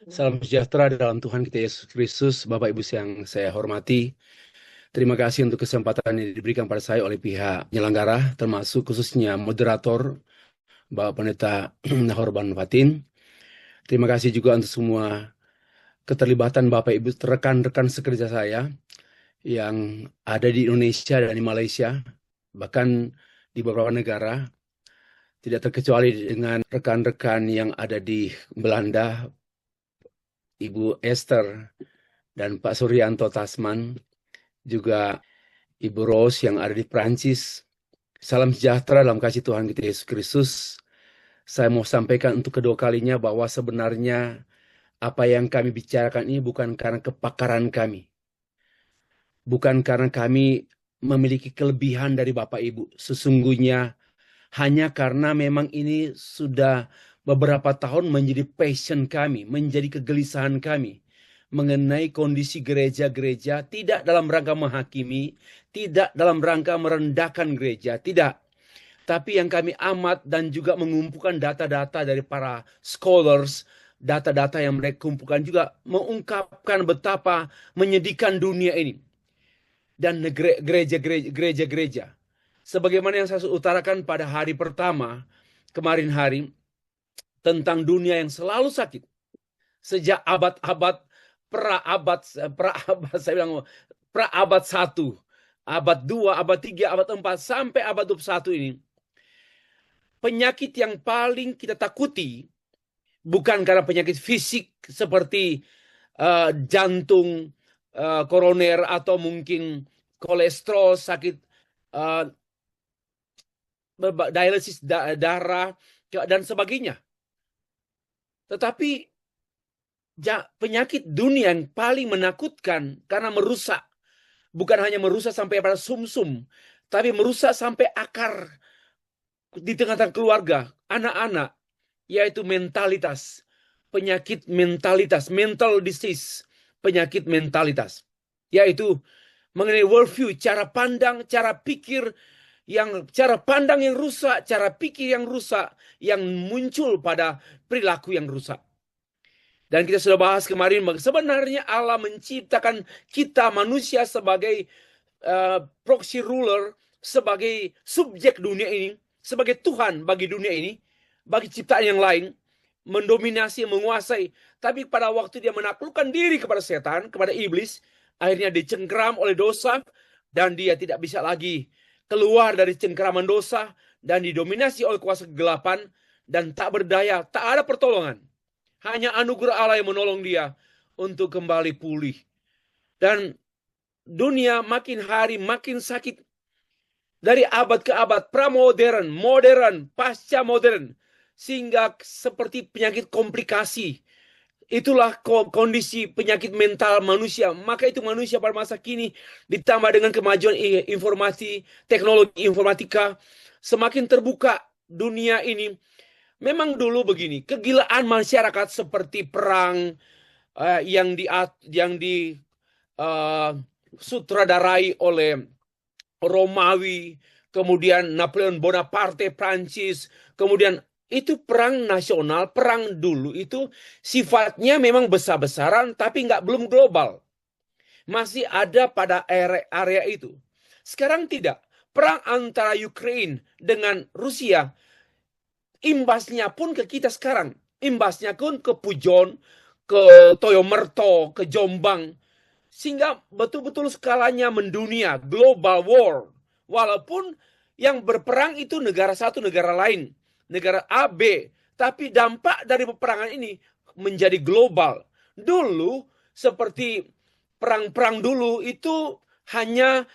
Salam sejahtera dalam Tuhan kita Yesus Kristus, Bapak Ibu yang saya hormati. Terima kasih untuk kesempatan yang diberikan pada saya oleh pihak penyelenggara, termasuk khususnya moderator, Bapak Pendeta Nahorban Fatin. Terima kasih juga untuk semua keterlibatan Bapak Ibu, rekan-rekan sekerja saya yang ada di Indonesia dan di Malaysia, bahkan di beberapa negara, tidak terkecuali dengan rekan-rekan yang ada di Belanda, Ibu Esther dan Pak Suryanto Tasman, juga Ibu Rose yang ada di Prancis. Salam sejahtera dalam kasih Tuhan kita Yesus Kristus. Saya mau sampaikan untuk kedua kalinya bahwa sebenarnya apa yang kami bicarakan ini bukan karena kepakaran kami. Bukan karena kami memiliki kelebihan dari Bapak Ibu. Sesungguhnya hanya karena memang ini sudah beberapa tahun menjadi passion kami, menjadi kegelisahan kami mengenai kondisi gereja-gereja, tidak dalam rangka menghakimi, tidak dalam rangka merendahkan gereja, tidak. Tapi yang kami amat dan juga mengumpulkan data-data dari para scholars, data-data yang mereka kumpulkan juga mengungkapkan betapa menyedihkan dunia ini dan gereja-gereja. Sebagaimana yang saya utarakan pada hari pertama, kemarin hari, tentang dunia yang selalu sakit. Sejak abad-abad, pra-abad, saya bilang, pra-abad 1, abad 2, abad 3, abad 4, sampai abad 21 ini. Penyakit yang paling kita takuti, bukan karena penyakit fisik seperti jantung, koroner, atau mungkin kolesterol, sakit dialisis darah, dan sebagainya. Tetapi penyakit dunia yang paling menakutkan karena merusak. Bukan hanya merusak sampai pada sumsum, tapi merusak sampai akar di tengah-tengah keluarga, anak-anak, yaitu mentalitas. Penyakit mentalitas, mental disease, penyakit mentalitas. Yaitu mengenai worldview, cara pandang, cara pikir, cara pandang yang rusak, cara pikir yang rusak, yang muncul pada perilaku yang rusak. Dan kita sudah bahas kemarin, sebenarnya Allah menciptakan kita manusia sebagai proxy ruler, sebagai subjek dunia ini, sebagai Tuhan bagi dunia ini, bagi ciptaan yang lain, mendominasi, menguasai. Tapi pada waktu dia menaklukkan diri kepada setan, kepada iblis, akhirnya dicengkeram oleh dosa, dan dia tidak bisa lagi keluar dari cengkeraman dosa, dan didominasi oleh kuasa kegelapan, dan tak berdaya, tak ada pertolongan. Hanya anugerah Allah yang menolong dia untuk kembali pulih. Dan dunia makin hari makin sakit. Dari abad ke abad, pramodern, modern, pasca modern. Sehingga seperti penyakit komplikasi. Itulah kondisi penyakit mental manusia. Maka itu manusia pada masa kini ditambah dengan kemajuan informasi, teknologi informatika, semakin terbuka dunia ini. Memang dulu begini, kegilaan masyarakat seperti perang yang sutradarai oleh Romawi, kemudian Napoleon Bonaparte Prancis, kemudian itu perang nasional, perang dulu itu sifatnya memang besar-besaran tapi belum global. Masih ada pada area itu. Sekarang tidak. Perang antara Ukraina dengan Rusia, imbasnya pun ke kita sekarang. Imbasnya pun ke Pujon, ke Toyomerto, ke Jombang. Sehingga betul-betul skalanya mendunia, global war. Walaupun yang berperang itu negara satu, negara lain. Negara A, B. Tapi dampak dari peperangan ini menjadi global. Dulu, seperti perang-perang dulu itu hanya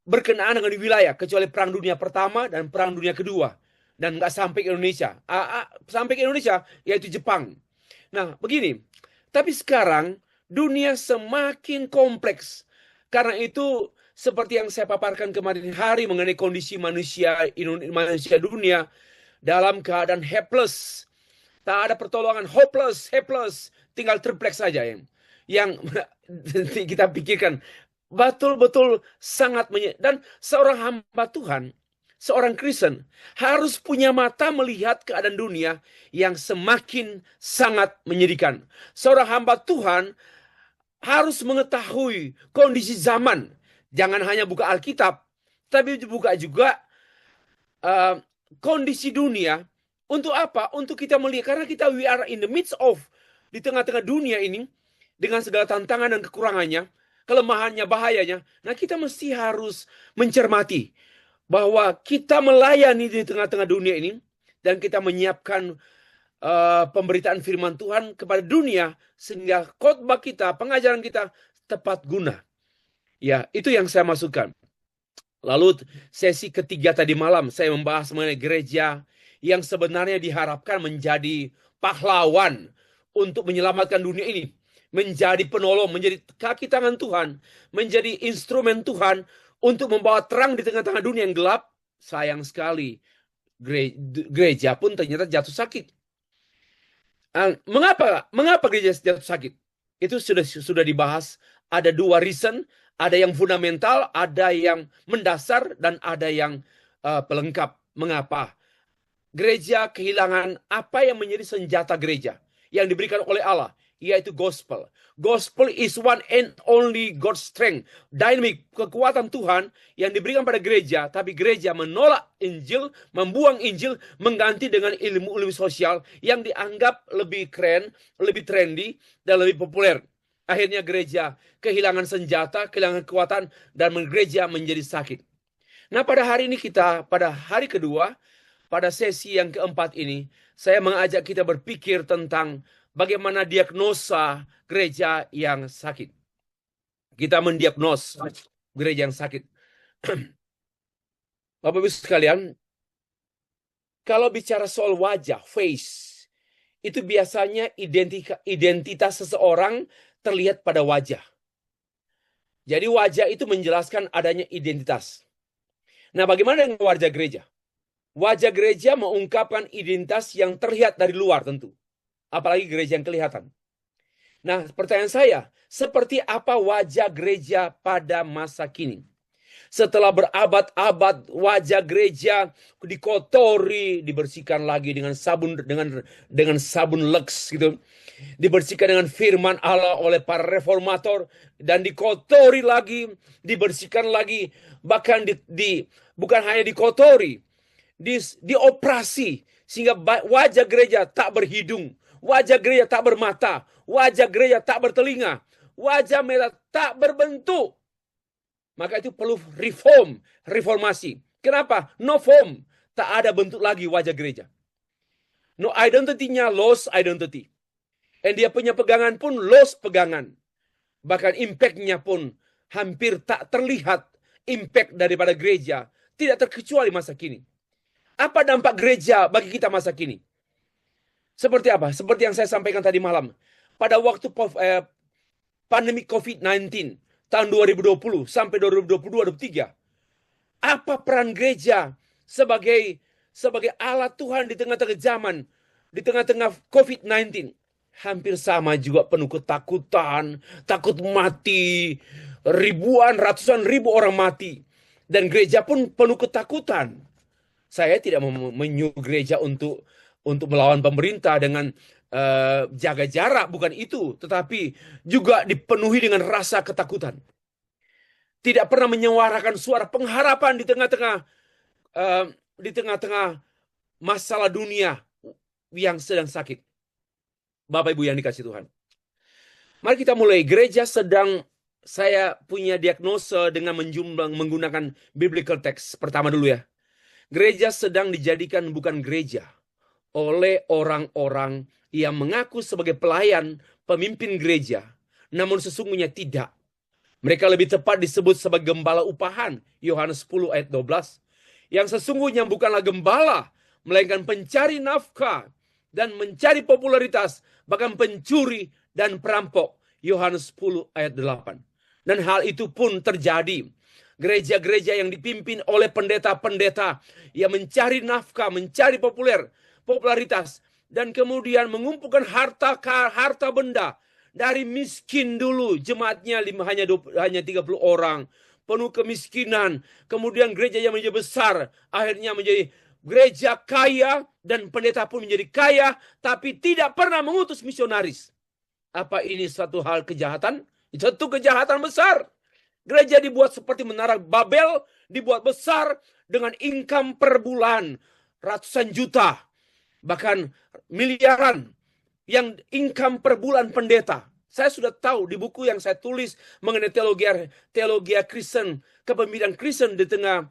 berkenaan dengan wilayah. Kecuali Perang Dunia Pertama dan Perang Dunia Kedua. Dan nggak sampai ke Indonesia. Sampai ke Indonesia, yaitu Jepang. Nah, begini. Tapi sekarang, dunia semakin kompleks. Karena itu, seperti yang saya paparkan kemarin hari mengenai kondisi manusia dunia dalam keadaan helpless. Tak ada pertolongan, hopeless. Tinggal triplex saja yang kita pikirkan. Betul-betul sangat dan seorang hamba Tuhan seorang Kristen harus punya mata melihat keadaan dunia yang semakin sangat menyedihkan. Seorang hamba Tuhan harus mengetahui kondisi zaman. Jangan hanya buka Alkitab, tapi buka juga kondisi dunia. Untuk apa? Untuk kita melihat, karena kita we are in the midst of, di tengah-tengah dunia ini, dengan segala tantangan dan kekurangannya, kelemahannya, bahayanya. Nah, kita mesti harus mencermati bahwa kita melayani di tengah-tengah dunia ini, dan kita menyiapkan pemberitaan firman Tuhan kepada dunia, sehingga khotbah kita, pengajaran kita tepat guna. Ya, itu yang saya masukkan. Lalu sesi ketiga tadi malam saya membahas mengenai gereja yang sebenarnya diharapkan menjadi pahlawan untuk menyelamatkan dunia ini. Menjadi penolong, menjadi kaki tangan Tuhan, menjadi instrumen Tuhan untuk membawa terang di tengah-tengah dunia yang gelap. Sayang sekali, gereja pun ternyata jatuh sakit. Mengapa gereja jatuh sakit? Itu sudah dibahas. Ada dua reason, ada yang fundamental, ada yang mendasar, dan ada yang pelengkap. Mengapa? Gereja kehilangan apa yang menjadi senjata gereja yang diberikan oleh Allah, yaitu gospel. Gospel is one and only God's strength, dynamic, kekuatan Tuhan yang diberikan pada gereja, tapi gereja menolak Injil, membuang Injil, mengganti dengan ilmu-ilmu sosial yang dianggap lebih keren, lebih trendy, dan lebih populer. Akhirnya gereja kehilangan senjata, kehilangan kekuatan, dan gereja menjadi sakit. Nah, pada hari ini pada hari kedua, pada sesi yang keempat ini, saya mengajak kita berpikir tentang bagaimana diagnosa gereja yang sakit. Kita mendiagnos gereja yang sakit. Bapak Ibu sekalian, kalau bicara soal wajah, face, itu biasanya identitas seseorang terlihat pada wajah. Jadi wajah itu menjelaskan adanya identitas. Nah, bagaimana dengan wajah gereja? Wajah gereja mengungkapkan identitas yang terlihat dari luar tentu. Apalagi gereja yang kelihatan. Nah, pertanyaan saya, seperti apa wajah gereja pada masa kini? Setelah berabad-abad wajah gereja dikotori, dibersihkan lagi dengan sabun Lux gitu. Dibersihkan dengan firman Allah oleh para reformator, dan dikotori lagi, dibersihkan lagi, bahkan bukan hanya dikotori, dioperasi sehingga wajah gereja tak berhidung, wajah gereja tak bermata, wajah gereja tak bertelinga, wajah mereka tak berbentuk. Maka itu perlu reformasi. Kenapa? No form, tak ada bentuk lagi wajah gereja. No identity-nya lost identity. Dan dia punya pegangan pun lost pegangan. Bahkan impact-nya pun hampir tak terlihat impact daripada gereja. Tidak terkecuali masa kini. Apa dampak gereja bagi kita masa kini? Seperti apa? Seperti yang saya sampaikan tadi malam. Pada waktu pandemi COVID-19 tahun 2020 sampai 2022-2023. Apa peran gereja sebagai alat Tuhan di tengah-tengah zaman, di tengah-tengah COVID-19? Hampir sama juga, penuh ketakutan, takut mati, ratusan ribu orang mati. Dan gereja pun penuh ketakutan. Saya tidak menyuruh gereja untuk melawan pemerintah dengan jaga jarak, bukan itu. Tetapi juga dipenuhi dengan rasa ketakutan. Tidak pernah menyuarakan suara pengharapan di tengah-tengah masalah dunia yang sedang sakit. Bapak Ibu yang dikasih Tuhan. Mari kita mulai. Gereja sedang, saya punya diagnosa dengan menggunakan biblical text. Pertama dulu ya. Gereja sedang dijadikan bukan gereja oleh orang-orang yang mengaku sebagai pelayan, pemimpin gereja. Namun sesungguhnya tidak. Mereka lebih tepat disebut sebagai gembala upahan. Yohanes 10 ayat 12. Yang sesungguhnya bukanlah gembala, melainkan pencari nafkah dan mencari popularitas, bahkan pencuri dan perampok. Yohanes 10 ayat 8. Dan hal itu pun terjadi. Gereja-gereja yang dipimpin oleh pendeta-pendeta yang mencari nafkah, mencari popularitas, dan kemudian mengumpulkan harta benda dari miskin dulu. Jemaatnya hanya 30 orang, penuh kemiskinan. Kemudian gereja yang menjadi besar, akhirnya menjadi gereja kaya, dan pendeta pun menjadi kaya, tapi tidak pernah mengutus misionaris. Apa ini suatu hal kejahatan? Itu kejahatan besar. Gereja dibuat seperti Menara Babel, dibuat besar dengan income per bulan, ratusan juta, bahkan miliaran yang income per bulan pendeta. Saya sudah tahu di buku yang saya tulis mengenai teologi Kristen, kepemimpinan Kristen di tengah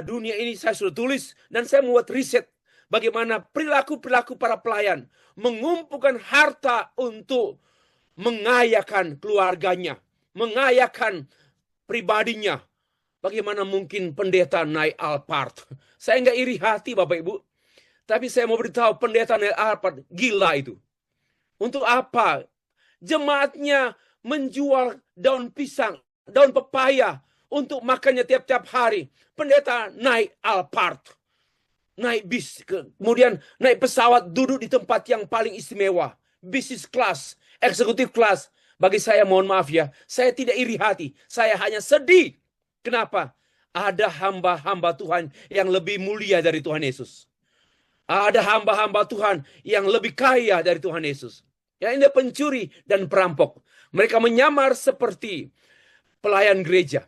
dunia ini, saya sudah tulis dan saya membuat riset bagaimana perilaku para pelayan mengumpulkan harta untuk mengayakan keluarganya, mengayakan pribadinya. Bagaimana mungkin pendeta naik Alphard? Saya nggak iri hati Bapak Ibu, tapi saya mau beritahu pendeta naik Alphard gila itu. Untuk apa? Jemaatnya menjual daun pisang, daun pepaya untuk makannya tiap-tiap hari. Pendeta naik Alphard, naik bis, kemudian naik pesawat, duduk di tempat yang paling istimewa, business class, executive class. Bagi saya, mohon maaf ya, saya tidak iri hati, saya hanya sedih. Kenapa? Ada hamba-hamba Tuhan yang lebih mulia dari Tuhan Yesus. Ada hamba-hamba Tuhan yang lebih kaya dari Tuhan Yesus. Ya, ini pencuri dan perampok. Mereka menyamar seperti pelayan gereja.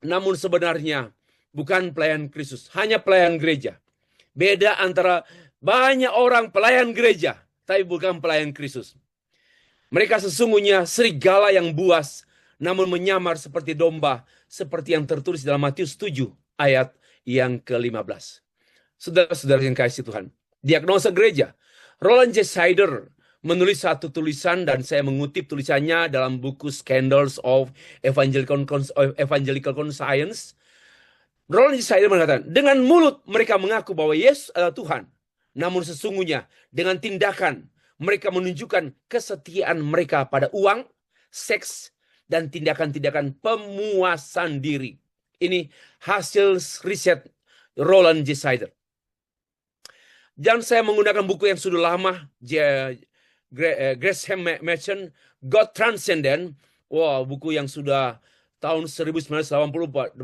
Namun sebenarnya bukan pelayan Kristus, hanya pelayan gereja. Beda antara banyak orang pelayan gereja, tapi bukan pelayan Kristus. Mereka sesungguhnya serigala yang buas, namun menyamar seperti domba, seperti yang tertulis dalam Matius 7 ayat yang ke-15. Saudara-saudara yang kasih Tuhan, diagnosa gereja. Roland J. Sider menulis satu tulisan dan saya mengutip tulisannya dalam buku Scandals of Evangelical Conscience. Roland J. Sider mengatakan, dengan mulut mereka mengaku bahwa Yesus adalah Tuhan, namun sesungguhnya dengan tindakan mereka menunjukkan kesetiaan mereka pada uang, seks, dan tindakan-tindakan pemuasan diri. Ini hasil riset Roland J. Sider. Dan saya menggunakan buku yang sudah lama, Gresham Machen, God Transcendent. Wow, buku yang sudah tahun 1982.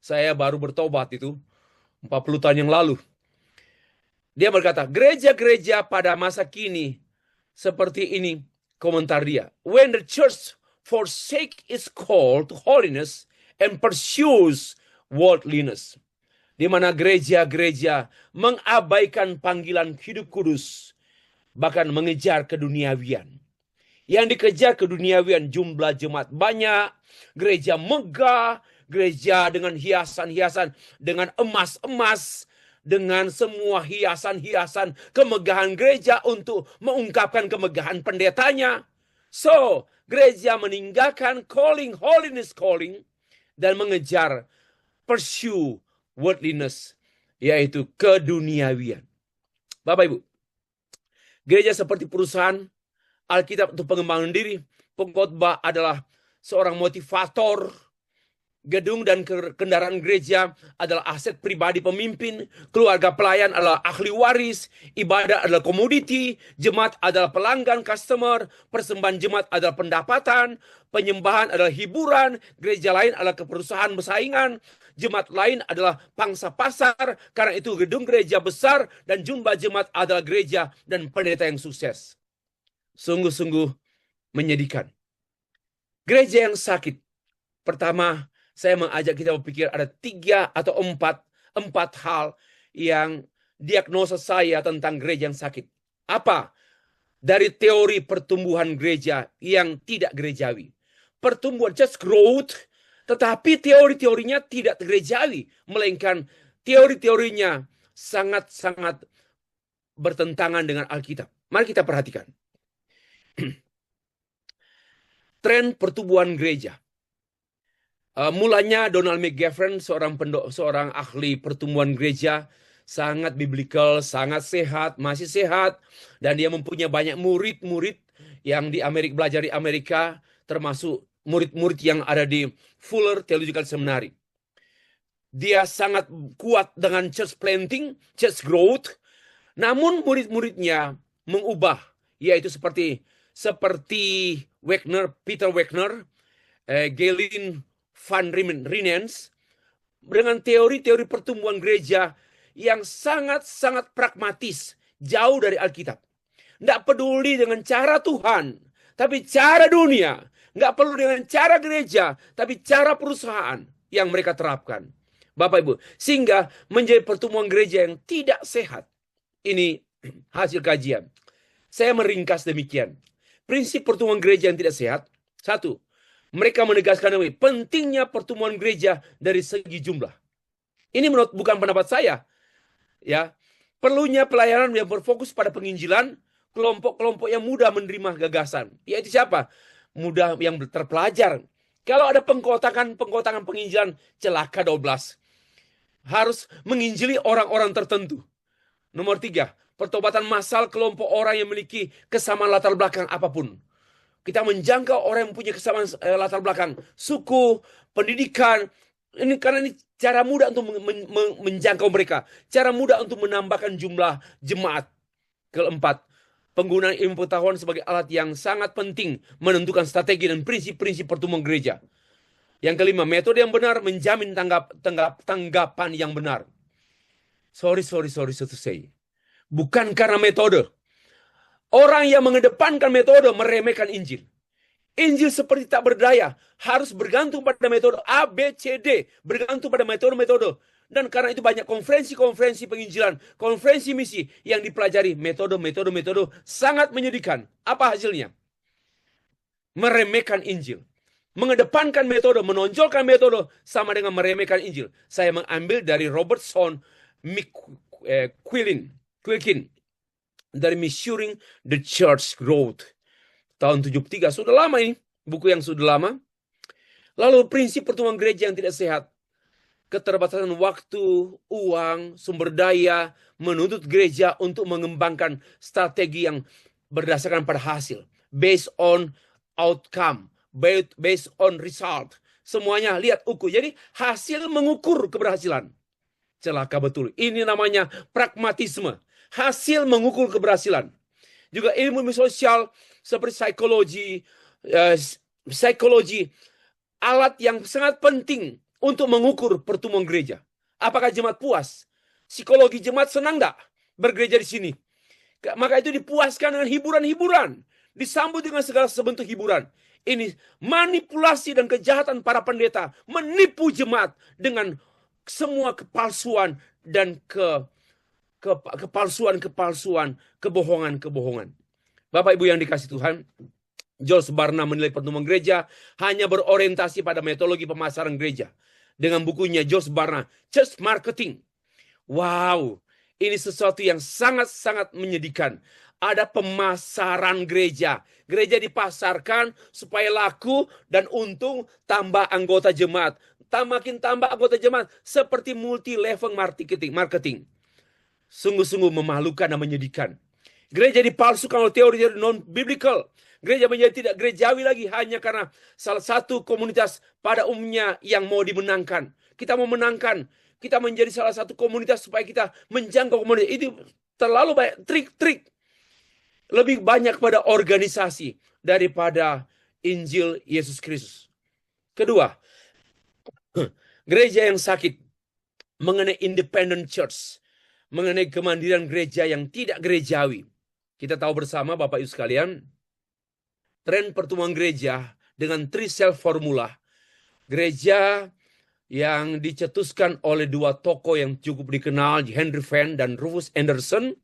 Saya baru bertobat itu 40 tahun yang lalu. Dia berkata, gereja-gereja pada masa kini seperti ini, komentar dia. When the church forsake its call to holiness and pursues worldliness. Di mana gereja-gereja mengabaikan panggilan hidup kudus, bahkan mengejar keduniawian. Yang dikejar keduniawian, jumlah jemaat banyak, gereja megah, gereja dengan hiasan-hiasan, dengan emas-emas, dengan semua hiasan-hiasan kemegahan gereja untuk mengungkapkan kemegahan pendetanya. So, gereja meninggalkan calling, holiness calling, dan mengejar pursue worldliness, yaitu keduniawian. Bapak Ibu, gereja seperti perusahaan, Alkitab untuk pengembangan diri, pengkhotbah adalah seorang motivator, gedung dan kendaraan gereja adalah aset pribadi pemimpin, keluarga pelayan adalah ahli waris, ibadah adalah komoditi, jemaat adalah pelanggan, customer, persembahan jemaat adalah pendapatan, penyembahan adalah hiburan, gereja lain adalah keperusahaan bersaingan, jemaat lain adalah pangsa pasar. Karena itu gedung gereja besar dan jumlah jemaat adalah gereja dan pendeta yang sukses. Sungguh-sungguh menyedihkan. Gereja yang sakit. Pertama, saya mengajak kita berpikir ada 3 atau 4 hal yang diagnosa saya tentang gereja yang sakit. Apa? Dari teori pertumbuhan gereja yang tidak gerejawi. Pertumbuhan, just growth, tetapi teori-teorinya tidak gerejawi, melainkan teori-teorinya sangat-sangat bertentangan dengan Alkitab. Mari kita perhatikan. Tren pertumbuhan gereja. Mulanya Donald McGavran, seorang ahli pertumbuhan gereja, sangat biblical, sangat sehat, masih sehat, dan dia mempunyai banyak murid-murid yang belajar di Amerika, termasuk murid-murid yang ada di Fuller Theological Seminary. Dia sangat kuat dengan church planting, church growth, namun murid-muridnya mengubah, yaitu seperti Peter Wagner, Galen Van Riemen's dengan teori-teori pertumbuhan gereja yang sangat-sangat pragmatis, jauh dari Alkitab. Nggak peduli dengan cara Tuhan, tapi cara dunia. Nggak perlu dengan cara gereja, tapi cara perusahaan yang mereka terapkan. Bapak Ibu, sehingga menjadi pertumbuhan gereja yang tidak sehat. Ini hasil kajian. Saya meringkas demikian. Prinsip pertumbuhan gereja yang tidak sehat. Satu, mereka menegaskan pentingnya pertumbuhan gereja dari segi jumlah. Ini bukan pendapat saya. Ya, perlunya pelayanan yang berfokus pada penginjilan, kelompok-kelompok yang mudah menerima gagasan. Yaitu siapa? Mudah yang terpelajar. Kalau ada pengkotakan penginjilan, celaka 12. Harus menginjili orang-orang tertentu. Nomor 3, pertobatan massal kelompok orang yang memiliki kesamaan latar belakang apapun. Kita menjangkau orang yang punya kesamaan latar belakang, suku, pendidikan. Ini karena ini cara mudah untuk menjangkau mereka. Cara mudah untuk menambahkan jumlah jemaat. Keempat, penggunaan ilmu pengetahuan sebagai alat yang sangat penting menentukan strategi dan prinsip-prinsip pertumbuhan gereja. Yang kelima, metode yang benar menjamin tanggapan yang benar. Sorry to say. Bukan karena metode. Orang yang mengedepankan metode meremehkan Injil. Injil seperti tak berdaya. Harus bergantung pada metode A, B, C, D. Bergantung pada metode-metode. Dan karena itu banyak konferensi-konferensi penginjilan, konferensi misi yang dipelajari metode sangat menyedihkan. Apa hasilnya? Meremehkan Injil. Mengedepankan metode, menonjolkan metode sama dengan meremehkan Injil. Saya mengambil dari Robertson Quilkin dari Measuring the Church Growth tahun 73. Sudah lama ini, buku yang sudah lama. Lalu prinsip pertumbuhan gereja yang tidak sehat. Keterbatasan waktu, uang, sumber daya menuntut gereja untuk mengembangkan strategi yang berdasarkan pada hasil. Based on outcome. Based on result. Semuanya lihat ukur. Jadi hasil mengukur keberhasilan. Celaka betul. Ini namanya pragmatisme. Hasil mengukur keberhasilan. Juga ilmu sosial seperti psikologi. Alat yang sangat penting untuk mengukur pertumbuhan gereja. Apakah jemaat puas? Psikologi jemaat senang enggak bergereja di sini? Maka itu dipuaskan dengan hiburan-hiburan. Disambut dengan segala sebentuk hiburan. Ini manipulasi dan kejahatan para pendeta. Menipu jemaat dengan semua kepalsuan dan kepalsuan, kebohongan. Bapak Ibu yang dikasih Tuhan, Josh Barna menilai pertumbuhan gereja hanya berorientasi pada metodologi pemasaran gereja. Dengan bukunya Josh Barna, Church Marketing. Wow, ini sesuatu yang sangat-sangat menyedihkan. Ada pemasaran gereja. Gereja dipasarkan supaya laku dan untung tambah anggota jemaat. Makin tambah anggota jemaat seperti multi-level marketing. Sungguh-sungguh memalukan dan menyedihkan. Gereja dipalsukan oleh teori non-biblical. Gereja menjadi tidak gerejawi lagi hanya karena salah satu komunitas pada umumnya yang mau dimenangkan. Kita mau menangkan. Kita menjadi salah satu komunitas supaya kita menjangkau komunitas. Itu terlalu banyak trik-trik. Lebih banyak pada organisasi daripada Injil Yesus Kristus. Kedua, gereja yang sakit mengenai independent church, mengenai kemandirian gereja yang tidak gerejawi. Kita tahu bersama Bapak Ibu sekalian, tren pertumbuhan gereja dengan 3 self formula. Gereja yang dicetuskan oleh dua tokoh yang cukup dikenal, Henry Fenn dan Rufus Anderson.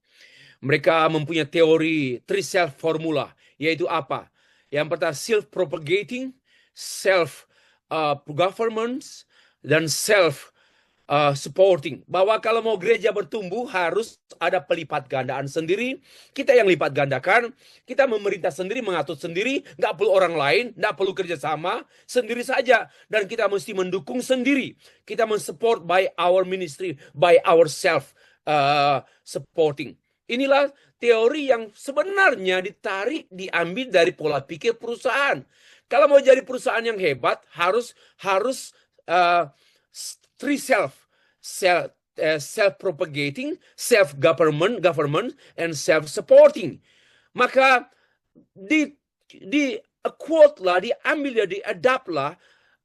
Mereka mempunyai teori 3 self formula, yaitu apa? Yang pertama self-propagating, self-governance, dan self-supporting. Bahwa kalau mau gereja bertumbuh harus ada pelipat gandaan sendiri. Kita yang lipat gandakan, kita memerintah sendiri, mengatur sendiri, nggak perlu orang lain, nggak perlu kerjasama, sendiri saja. Dan kita mesti mendukung sendiri. Kita mensupport by our ministry, by our self-supporting. Inilah teori yang sebenarnya diambil dari pola pikir perusahaan. Kalau mau jadi perusahaan yang hebat, harus 3 self-propagating, self-government, and self-supporting. Maka di quote lah, diambil lah, diadapt lah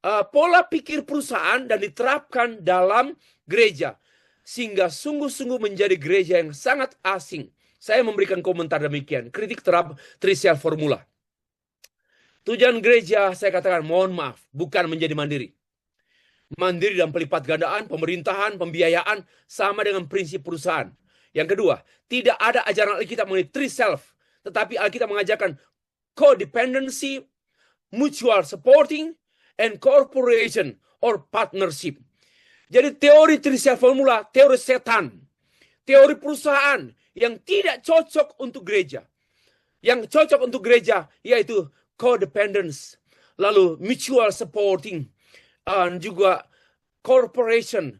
pola pikir perusahaan dan diterapkan dalam gereja. Sehingga sungguh-sungguh menjadi gereja yang sangat asing. Saya memberikan komentar demikian. Kritik terhadap Trisel Formula. Tujuan gereja, saya katakan, mohon maaf, bukan menjadi mandiri. Mandiri dalam pelipat gandaan, pemerintahan, pembiayaan, sama dengan prinsip perusahaan. Yang kedua, tidak ada ajaran Alkitab mengenai three self. Tetapi Alkitab mengajarkan codependency, mutual supporting, and cooperation or partnership. Jadi teori three self formula, teori setan. Teori perusahaan yang tidak cocok untuk gereja. Yang cocok untuk gereja yaitu codependence, lalu mutual supporting, dan juga corporation,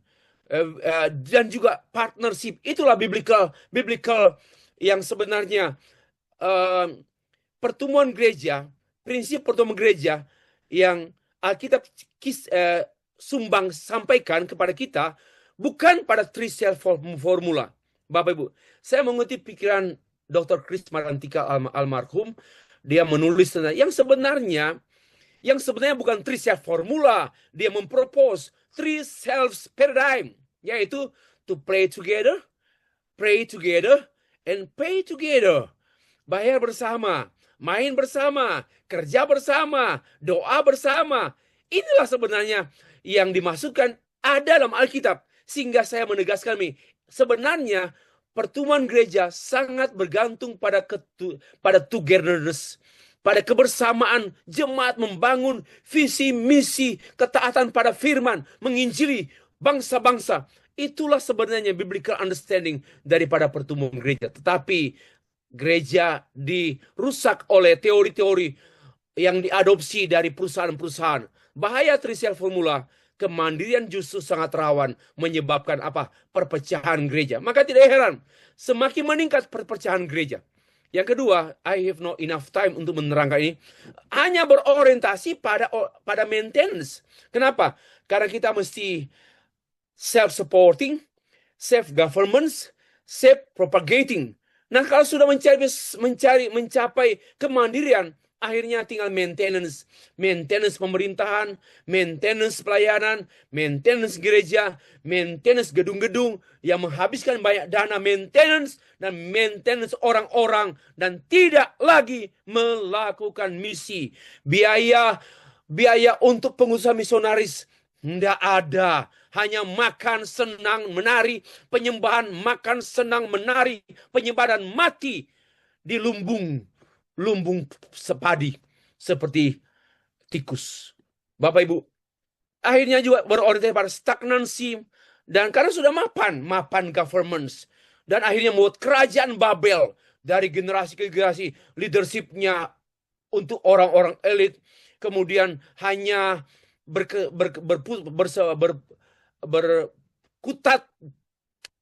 dan juga partnership. Itulah biblical yang sebenarnya pertemuan gereja, prinsip pertemuan gereja yang Alkitab sumbang sampaikan kepada kita, bukan pada three self formula. Bapak Ibu, saya mengutip pikiran Dr. Chris Marantika almarhum. Dia menulis tentang yang sebenarnya bukan three self formula. Dia mempropose three selves paradigm, yaitu to pray together, pray together, and pay together. Bayar bersama, main bersama, kerja bersama, doa bersama. Inilah sebenarnya yang dimaksudkan ada dalam Alkitab. Sehingga saya menegaskan ini, sebenarnya pertemuan gereja sangat bergantung pada togetherness, pada kebersamaan jemaat membangun visi misi ketaatan pada firman, menginjili bangsa-bangsa. Itulah sebenarnya biblical understanding daripada pertemuan gereja. Tetapi gereja dirusak oleh teori-teori yang diadopsi dari perusahaan-perusahaan. Bahaya trisel formula, kemandirian justru sangat rawan menyebabkan perpecahan gereja. Maka tidak heran semakin meningkat perpecahan gereja. Yang kedua, I have not enough time untuk menerangkan ini. Hanya berorientasi pada maintenance. Kenapa? Karena kita mesti self-supporting, self-governance, self-propagating. Nah, kalau sudah mencapai kemandirian, akhirnya tinggal maintenance pemerintahan, maintenance pelayanan, maintenance gereja, maintenance gedung-gedung yang menghabiskan banyak dana maintenance dan maintenance orang-orang dan tidak lagi melakukan misi. Biaya untuk pengusaha misionaris tidak ada. Hanya makan, senang, menari, penyembahan, makan, senang, menari, penyembahan mati di lumbung sepadi seperti tikus. Bapak Ibu, akhirnya juga berorientasi pada stagnansi dan karena sudah mapan governance dan akhirnya membuat kerajaan Babel dari generasi ke generasi, leadershipnya untuk orang-orang elit, kemudian hanya berkutat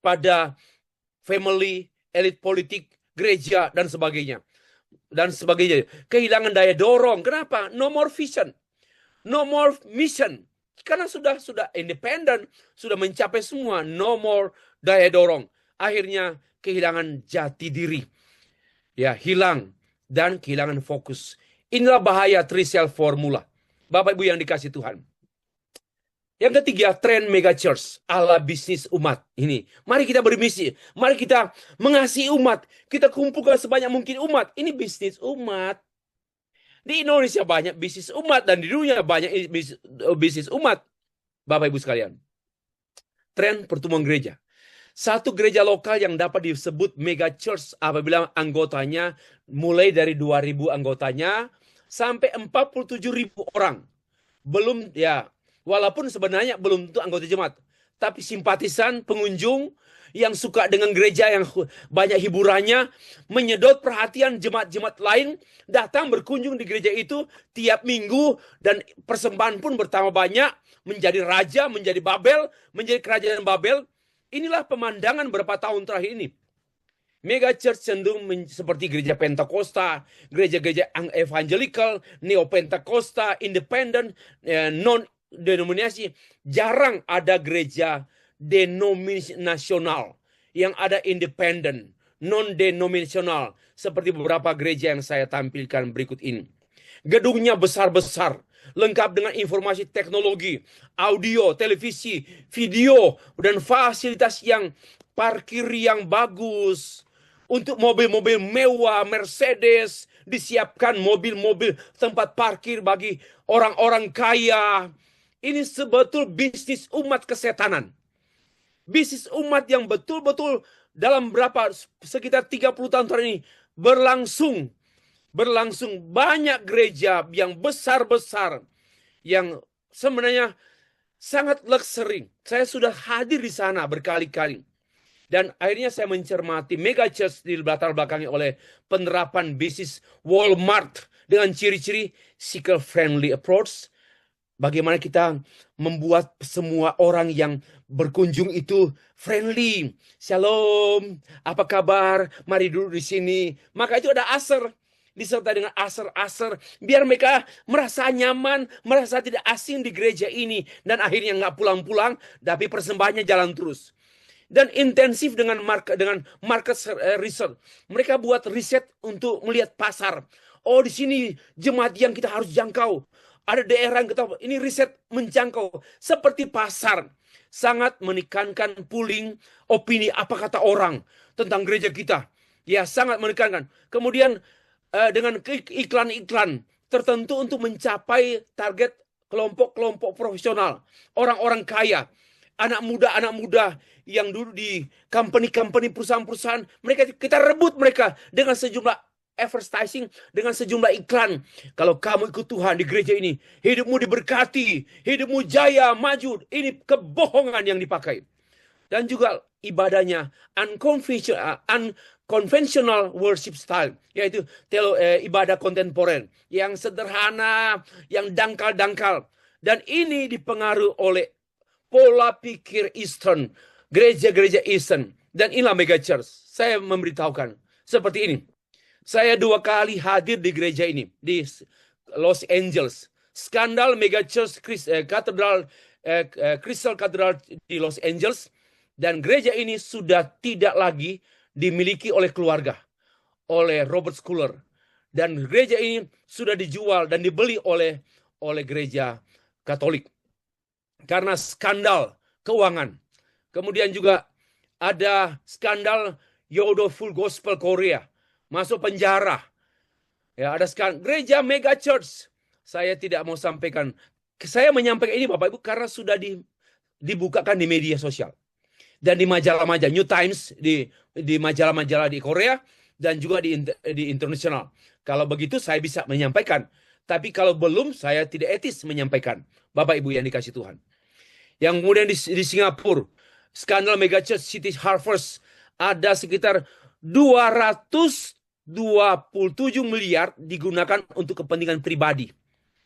pada family, elit politik, gereja dan sebagainya. Kehilangan daya dorong. Kenapa? No more vision, no more mission. Karena sudah independen, sudah mencapai semua, no more daya dorong. Akhirnya kehilangan jati diri, hilang dan kehilangan fokus. Inilah bahaya trisel formula. Bapak Ibu yang dikasih Tuhan. Yang ketiga, tren mega church ala bisnis umat. Ini, mari kita bermisi, mari kita mengasihi umat, kita kumpulkan sebanyak mungkin umat. Ini bisnis umat. Di Indonesia banyak bisnis umat dan di dunia banyak bisnis umat. Bapak Ibu sekalian, tren pertemuan gereja. Satu gereja lokal yang dapat disebut mega church apabila anggotanya mulai dari 2.000 anggotanya sampai 47.000 orang. Belum walaupun sebenarnya belum tentu anggota jemaat, tapi simpatisan, pengunjung yang suka dengan gereja yang banyak hiburannya, menyedot perhatian jemaat-jemaat lain, datang berkunjung di gereja itu tiap minggu dan persembahan pun bertambah banyak, menjadi raja, menjadi Babel, menjadi kerajaan Babel. Inilah pemandangan beberapa tahun terakhir ini. Mega church cenderung seperti gereja Pentakosta, gereja-gereja evangelical, neo-Pentakosta, independen, non-denominasi. Jarang ada gereja denominasional, yang ada independen, non-denominasional, seperti beberapa gereja yang saya tampilkan berikut ini. Gedungnya besar-besar, lengkap dengan informasi teknologi, audio, televisi, video, dan fasilitas yang parkir yang bagus. Untuk mobil-mobil mewah, Mercedes, disiapkan mobil-mobil tempat parkir bagi orang-orang kaya. Ini sebetul bisnis umat kesetanan. Bisnis umat yang betul-betul dalam sekitar 30 tahun terakhir ini berlangsung banyak gereja yang besar-besar yang sebenarnya sangat luxury. Saya sudah hadir di sana berkali-kali. Dan akhirnya saya mencermati mega church di latar belakangnya oleh penerapan bisnis Walmart dengan ciri-ciri seeker friendly approach. Bagaimana kita membuat semua orang yang berkunjung itu friendly. Shalom, apa kabar? Mari duduk di sini. Maka itu ada asar. Disertai dengan asar-asar. Biar mereka merasa nyaman, merasa tidak asing di gereja ini. Dan akhirnya nggak pulang-pulang, tapi persembahannya jalan terus. Dan intensif dengan market research. Mereka buat riset untuk melihat pasar. Oh, di sini jemaat yang kita harus jangkau. Ada daerah yang kita, ini riset menjangkau. Seperti pasar. Sangat menekankan pooling opini apa kata orang tentang gereja kita. Ya, sangat menekankan. Kemudian dengan iklan-iklan tertentu untuk mencapai target kelompok-kelompok profesional. Orang-orang kaya. Anak muda yang dulu di company-company perusahaan-perusahaan, kita rebut mereka dengan sejumlah advertising, dengan sejumlah iklan. Kalau kamu ikut Tuhan di gereja ini, hidupmu diberkati, hidupmu jaya, maju. Ini kebohongan yang dipakai. Dan juga ibadahnya unconventional worship style, yaitu ibadah kontemporer yang sederhana, yang dangkal-dangkal. Dan ini dipengaruhi oleh pola pikir Eastern, gereja-gereja Eastern. Dan inilah mega church. Saya memberitahukan seperti ini. Saya 2 kali hadir di gereja ini, di Los Angeles. Skandal mega church Crystal Cathedral di Los Angeles. Dan gereja ini sudah tidak lagi dimiliki oleh keluarga, oleh Robert Schuller. Dan gereja ini sudah dijual dan dibeli oleh gereja Katolik. Karena skandal keuangan. Kemudian juga ada skandal Yodo Full Gospel Korea. Masuk penjara. Ya, ada skandal. Gereja mega church. Saya tidak mau sampaikan. Saya menyampaikan ini Bapak Ibu karena sudah dibukakan di media sosial. Dan di majalah-majalah New Times, di majalah-majalah di Korea. Dan juga di internasional. Kalau begitu saya bisa menyampaikan. Tapi kalau belum, saya tidak etis menyampaikan. Bapak Ibu yang dikasih Tuhan. Yang kemudian di Singapura, skandal mega church City Harvest, ada sekitar 227 miliar digunakan untuk kepentingan pribadi.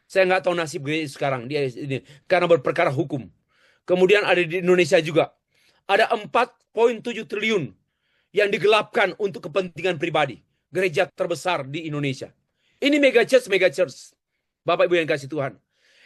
Saya nggak tahu nasib gereja sekarang ini karena berperkara hukum. Kemudian ada di Indonesia juga. Ada 4,7 triliun yang digelapkan untuk kepentingan pribadi. Gereja terbesar di Indonesia. Ini mega church. Bapak Ibu yang kasih Tuhan.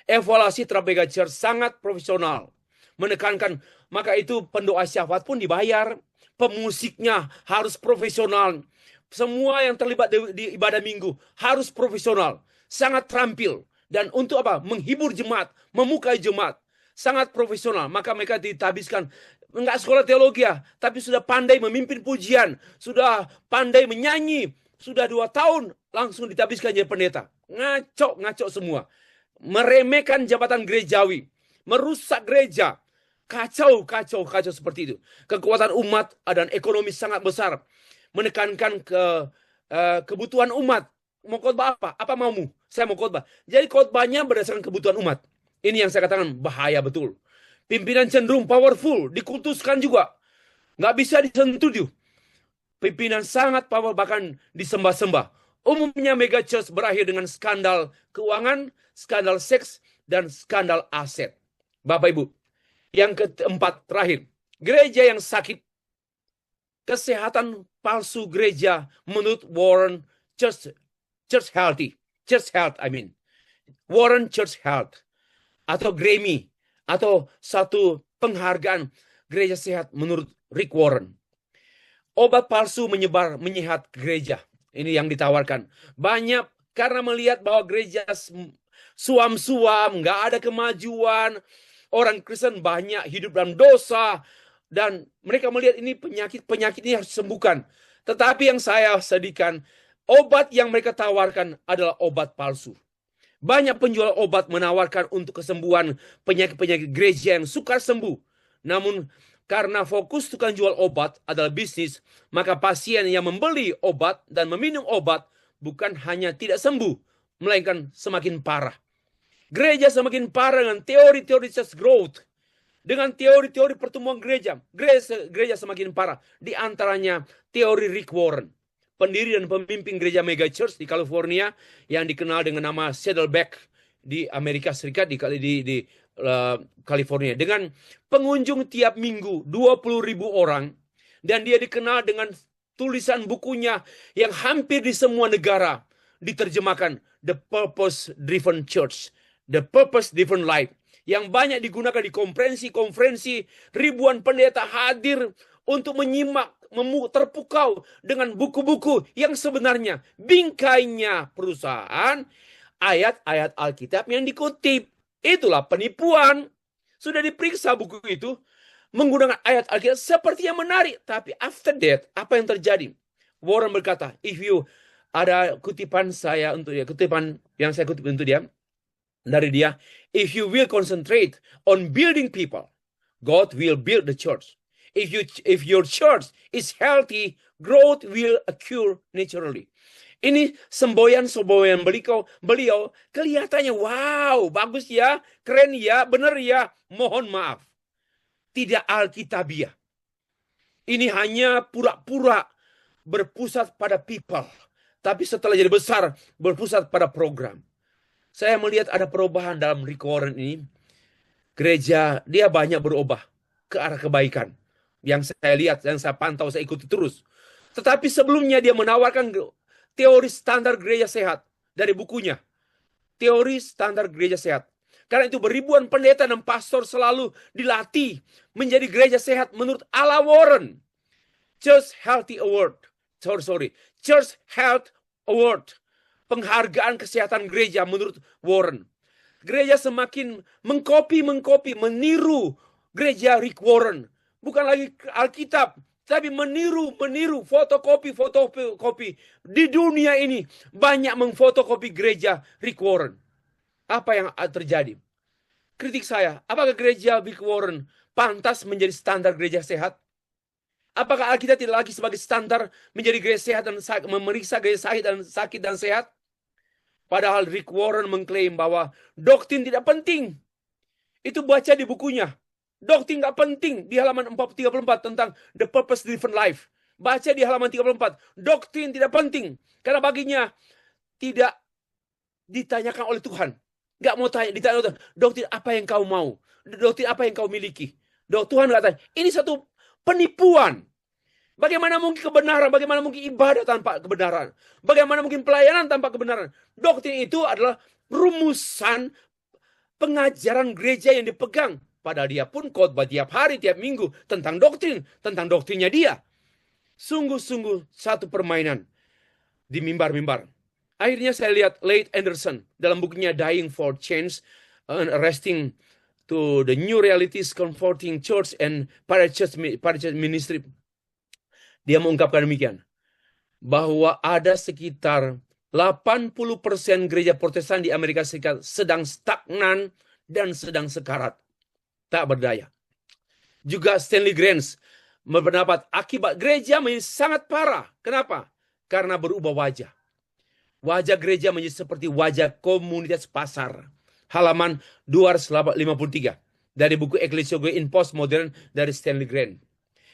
Evaluasi terhadap mega church sangat profesional. Menekankan, maka itu pendoa syafaat pun dibayar. Pemusiknya harus profesional. Semua yang terlibat di ibadah minggu harus profesional. Sangat terampil. Dan untuk apa? Menghibur jemaat. Memukai jemaat. Sangat profesional. Maka mereka ditabiskan. Enggak sekolah teologi ya. Tapi sudah pandai memimpin pujian. Sudah pandai menyanyi. Sudah 2 tahun langsung ditabiskan jadi pendeta. Ngaco semua. Meremehkan jabatan gerejawi, merusak gereja, kacau seperti itu. Kekuatan umat dan ekonomi sangat besar, menekankan kebutuhan umat. Mau khotbah apa? Apa maumu? Saya mau khotbah. Jadi khotbahnya berdasarkan kebutuhan umat. Ini yang saya katakan bahaya betul. Pimpinan cenderung powerful, dikultuskan juga, nggak bisa disentuh. Pimpinan sangat powerful, bahkan disembah-sembah. Umumnya mega church berakhir dengan skandal keuangan, skandal seks, dan skandal aset. Bapak Ibu, yang keempat terakhir, gereja yang sakit. Kesehatan palsu gereja menurut Warren Church Health, Warren Church Health atau Grammy atau satu penghargaan gereja sehat menurut Rick Warren. Obat palsu menyehat gereja. Ini yang ditawarkan. Banyak karena melihat bahwa gereja suam-suam, nggak ada kemajuan. Orang Kristen banyak hidup dalam dosa. Dan mereka melihat ini penyakit ini harus disembuhkan. Tetapi yang saya sedihkan, obat yang mereka tawarkan adalah obat palsu. Banyak penjual obat menawarkan untuk kesembuhan penyakit-penyakit gereja yang sukar sembuh. Namun karena fokus tukang jual obat adalah bisnis, maka pasien yang membeli obat dan meminum obat bukan hanya tidak sembuh, melainkan semakin parah. Gereja semakin parah dengan teori-teori church growth, dengan teori-teori pertumbuhan gereja. Gereja semakin parah. Di antaranya teori Rick Warren, pendiri dan pemimpin gereja mega church di California yang dikenal dengan nama Saddleback di Amerika Serikat, di California, dengan pengunjung tiap minggu 20.000 orang, dan dia dikenal dengan tulisan bukunya yang hampir di semua negara diterjemahkan, The Purpose Driven Church, The Purpose Driven Life, yang banyak digunakan di konferensi. Ribuan pendeta hadir untuk menyimak, terpukau dengan buku-buku yang sebenarnya bingkainya perusahaan ayat-ayat Alkitab yang dikutip. Itulah penipuan. Sudah diperiksa buku itu menggunakan ayat Alkitab sepertinya menarik, tapi after that apa yang terjadi? Warren berkata, ada kutipan saya untuk dia, kutipan yang saya kutip untuk dia dari dia, if you will concentrate on building people, God will build the church. If your church is healthy, growth will occur naturally. Ini semboyan-semboyan beliau kelihatannya wow, bagus ya, keren ya, benar ya. Mohon maaf, tidak alkitabiah. Ini hanya pura-pura berpusat pada people, tapi setelah jadi besar berpusat pada program. Saya melihat ada perubahan dalam Rick Warren ini. Gereja dia banyak berubah ke arah kebaikan. Yang saya lihat, yang saya pantau, saya ikuti terus. Tetapi sebelumnya dia menawarkan teori standar gereja sehat dari bukunya. Teori standar gereja sehat. Karena itu beribuan pendeta dan pastor selalu dilatih menjadi gereja sehat menurut ala Warren. Church Health Award. Penghargaan kesehatan gereja menurut Warren. Gereja semakin mengkopi, meniru gereja Rick Warren. Bukan lagi Alkitab, tapi meniru fotokopi. Di dunia ini banyak mengfotokopi gereja Rick Warren. Apa yang terjadi? Kritik saya, apakah gereja Rick Warren pantas menjadi standar gereja sehat? Apakah Alkitab tidak lagi sebagai standar menjadi gereja sehat dan memeriksa gereja sakit dan sehat? Padahal Rick Warren mengklaim bahwa doktrin tidak penting. Itu baca di bukunya. Doktrin nggak penting di halaman 34 tentang The Purpose Driven Life. Baca di halaman 34. Doktrin tidak penting. Karena baginya tidak ditanyakan oleh Tuhan. Nggak mau ditanya oleh Tuhan. Doktrin apa yang kau mau? Doktrin apa yang kau miliki? Tuhan nggak tanya. Ini satu penipuan. Bagaimana mungkin kebenaran? Bagaimana mungkin ibadah tanpa kebenaran? Bagaimana mungkin pelayanan tanpa kebenaran? Doktrin itu adalah rumusan pengajaran gereja yang dipegang. Padahal dia pun khotbah tiap hari, tiap minggu tentang doktrin, tentang doktrinnya dia. Sungguh-sungguh satu permainan di mimbar-mimbar. Akhirnya saya lihat Leith Anderson dalam bukunya Dying for Change, Resting to the New Realities, Comforting Church and Parachurch Ministry. Dia mengungkapkan demikian, bahwa ada sekitar 80% gereja Protestan di Amerika Serikat sedang stagnan dan sedang sekarat. Tak berdaya. Juga Stanley Grant berpendapat akibat gereja menjadi sangat parah. Kenapa? Karena berubah wajah. Wajah gereja menjadi seperti wajah komunitas pasar. Halaman 253 dari buku Ecclesiology in Postmodern dari Stanley Grant.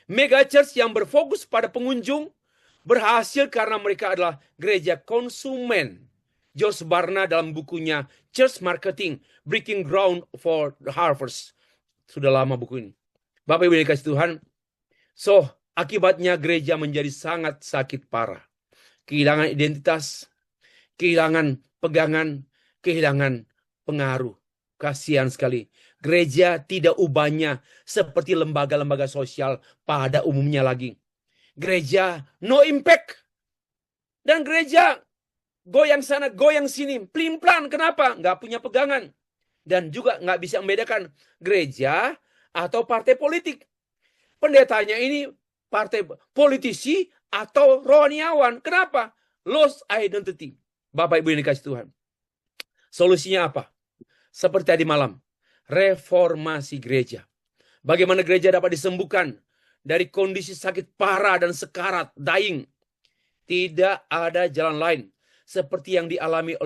Mega church yang berfokus pada pengunjung berhasil karena mereka adalah gereja konsumen. Josh Barna dalam bukunya Church Marketing, Breaking Ground for the Harvest. Sudah lama buku ini. Bapak Ibu dikasih Tuhan. So, akibatnya gereja menjadi sangat sakit parah. Kehilangan identitas, kehilangan pegangan, kehilangan pengaruh. Kasihan sekali. Gereja tidak ubahnya seperti lembaga-lembaga sosial pada umumnya lagi. Gereja no impact. Dan gereja goyang sana, goyang sini, pelin-pelan. Kenapa? Nggak punya pegangan. Dan juga nggak bisa membedakan gereja atau partai politik. Pendetanya ini partai politisi atau rohaniawan. Kenapa? Lost identity. Bapak Ibu yang dikasih Tuhan. Solusinya apa? Seperti tadi malam. Reformasi gereja. Bagaimana gereja dapat disembuhkan dari kondisi sakit parah dan sekarat, dying. Tidak ada jalan lain seperti yang dialami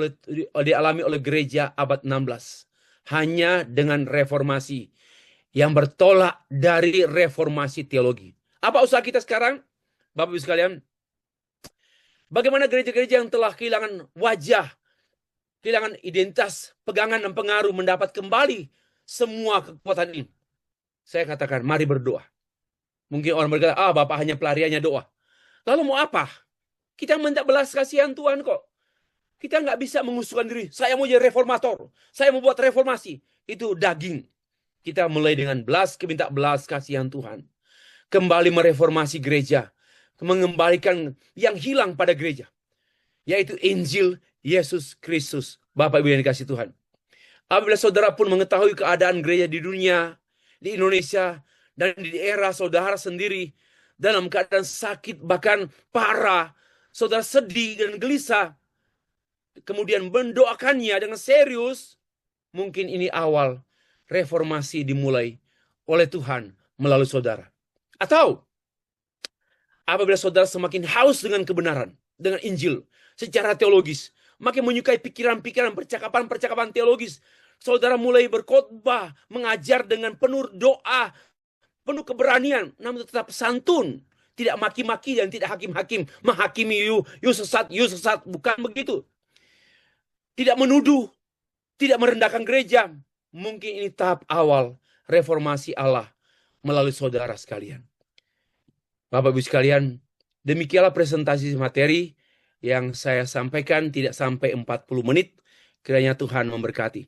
oleh gereja abad 16. Hanya dengan reformasi yang bertolak dari reformasi teologi. Apa usaha kita sekarang? Bapak Ibu sekalian, bagaimana gereja-gereja yang telah kehilangan wajah, kehilangan identitas, pegangan dan pengaruh mendapat kembali semua kekuatan ini? Saya katakan, mari berdoa. Mungkin orang berkata, Bapak hanya pelariannya doa. Lalu mau apa? Kita minta belas kasihan Tuhan kok. Kita nggak bisa mengusulkan diri. Saya mau jadi reformator. Saya mau buat reformasi. Itu daging. Kita mulai dengan minta belas kasihan Tuhan. Kembali mereformasi gereja. Mengembalikan yang hilang pada gereja. Yaitu Injil Yesus Kristus. Bapak Ibu yang dikasih Tuhan. Apabila saudara pun mengetahui keadaan gereja di dunia, di Indonesia, dan di daerah saudara sendiri, dalam keadaan sakit bahkan parah, saudara sedih dan gelisah, kemudian mendoakannya dengan serius, mungkin ini awal reformasi dimulai oleh Tuhan melalui saudara. Atau apabila saudara semakin haus dengan kebenaran, dengan Injil, secara teologis, makin menyukai pikiran-pikiran, percakapan-percakapan teologis, saudara mulai berkhotbah, mengajar dengan penuh doa, penuh keberanian, namun tetap santun, tidak maki-maki dan tidak hakim-hakim, menghakimi you sesat, bukan begitu. Tidak menuduh, tidak merendahkan gereja. Mungkin ini tahap awal reformasi Allah melalui saudara sekalian. Bapak Ibu sekalian, demikianlah presentasi materi yang saya sampaikan, tidak sampai 40 menit. Kiranya Tuhan memberkati.